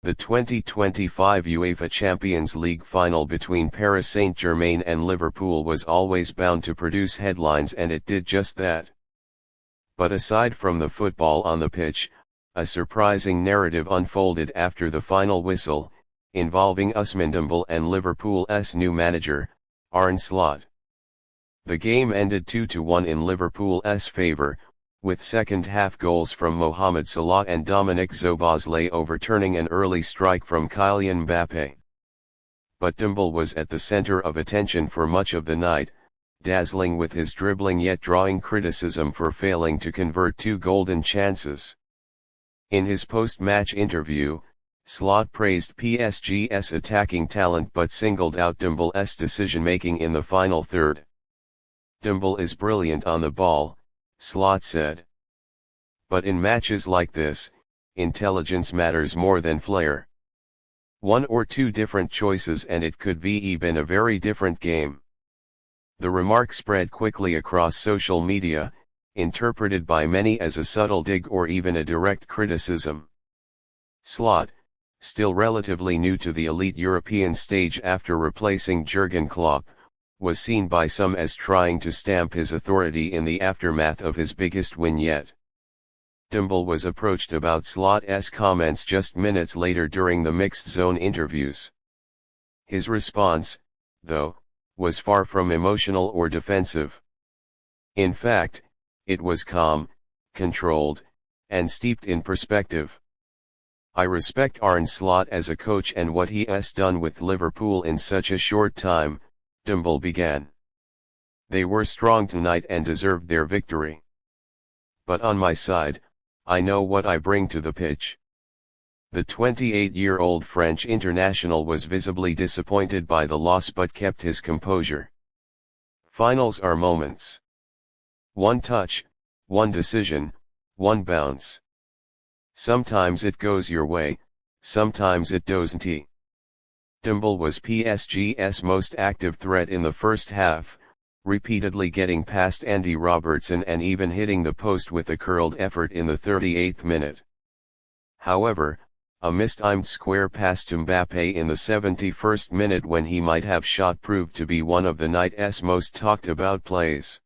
The 2025 UEFA Champions League Final between Paris Saint-Germain and Liverpool was always bound to produce headlines, and it did just that. But aside from the football on the pitch, a surprising narrative unfolded after the final whistle, involving Usman Dembélé and Liverpool's new manager, Arne Slot. The game ended 2-1 in Liverpool's favour, with second-half goals from Mohamed Salah and Dominic Szoboszlai overturning an early strike from Kylian Mbappé. But Dumble was at the centre of attention for much of the night, dazzling with his dribbling yet drawing criticism for failing to convert two golden chances. In his post-match interview, Slot praised PSG's attacking talent but singled out Dumble's decision-making in the final third. "Dumble is brilliant on the ball," Slot said. "But in matches like this, intelligence matters more than flair. One or two different choices and it could be even a very different game." The remark spread quickly across social media, interpreted by many as a subtle dig or even a direct criticism. Slot, still relatively new to the elite European stage after replacing Jurgen Klopp, was seen by some as trying to stamp his authority in the aftermath of his biggest win yet. Dumble was approached about Slot's comments just minutes later during the mixed zone interviews. His response, though, was far from emotional or defensive. In fact, it was calm, controlled, and steeped in perspective. "I respect Arne Slot as a coach and what he has done with Liverpool in such a short time," Dumble began. "They were strong tonight and deserved their victory. But on my side, I know what I bring to the pitch." The 28-year-old French international was visibly disappointed by the loss but kept his composure. "Finals are moments. One touch, one decision, one bounce. Sometimes it goes your way, sometimes it doesn't." Dumble was PSG's most active threat in the first half, repeatedly getting past Andy Robertson and even hitting the post with a curled effort in the 38th minute. However, a mistimed square pass to Mbappé in the 71st minute when he might have shot proved to be one of the night's most talked about plays.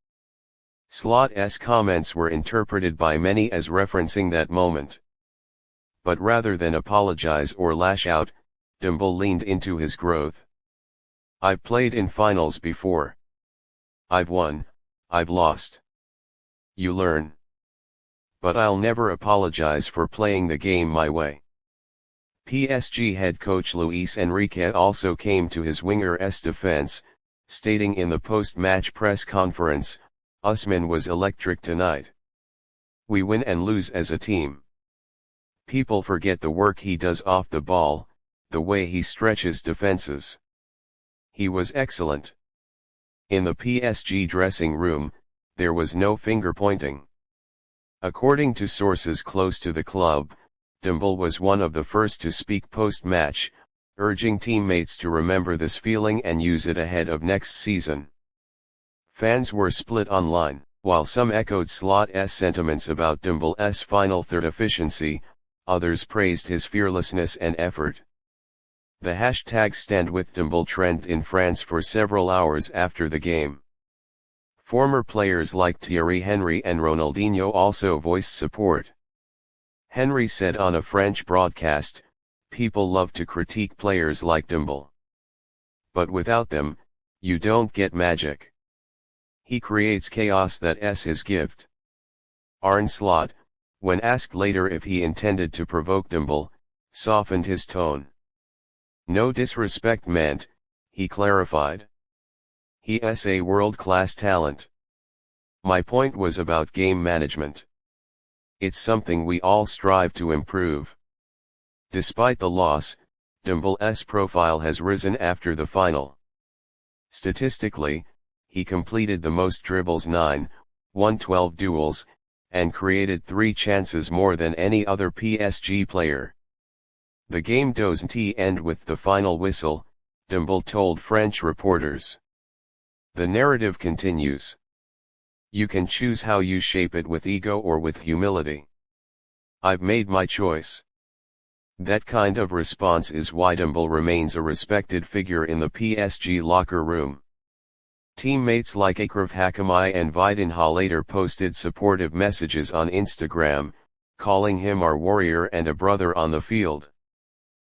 Slot's comments were interpreted by many as referencing that moment. But rather than apologize or lash out, Dumble leaned into his growth. "I've played in finals before. I've won, I've lost. You learn. But I'll never apologize for playing the game my way." PSG head coach Luis Enrique also came to his winger's defense, stating in the post-match press conference, "Usman was electric tonight. We win and lose as a team. People forget the work he does off the ball, the way he stretches defenses. He was excellent." In the PSG dressing room, there was no finger-pointing. According to sources close to the club, Dumble was one of the first to speak post-match, urging teammates to remember this feeling and use it ahead of next season. Fans were split online. While some echoed Slot's sentiments about Dumble's final third efficiency, others praised his fearlessness and effort. The hashtag #StandWithDumble trended in France for several hours after the game. Former players like Thierry Henry and Ronaldinho also voiced support. Henry said on a French broadcast, "People love to critique players like Dumble. But without them, you don't get magic. He creates chaos, that's his gift." Arne Slot, when asked later if he intended to provoke Dumble, softened his tone. "No disrespect meant," he clarified. "He is a world-class talent. My point was about game management. It's something we all strive to improve." Despite the loss, Dumble's profile has risen after the final. Statistically, he completed the most dribbles 9, won 12 duels, and created 3 chances more than any other PSG player. "The game doesn't end with the final whistle," Dumble told French reporters. "The narrative continues. You can choose how you shape it, with ego or with humility. I've made my choice. That kind of response is why Dumble remains a respected figure in the PSG locker room. Teammates like Achraf Hakimi and Vidinha later posted supportive messages on Instagram, calling him our warrior and a brother on the field.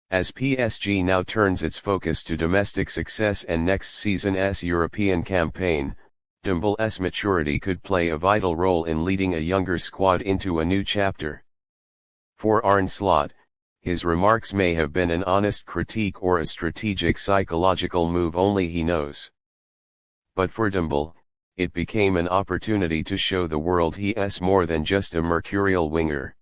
As PSG now turns its focus to domestic success and next season's European campaign, Dumble's maturity could play a vital role in leading a younger squad into a new chapter. For Arne Slot, his remarks may have been an honest critique or a strategic psychological move only he knows. But for Dumble, it became an opportunity to show the world he's more than just a mercurial winger.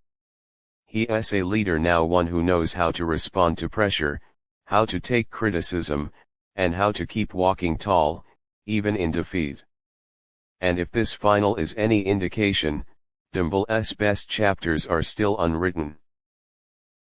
He's a leader now, one who knows how to respond to pressure, how to take criticism, and how to keep walking tall, even in defeat. And if this final is any indication, Dumble's best chapters are still unwritten.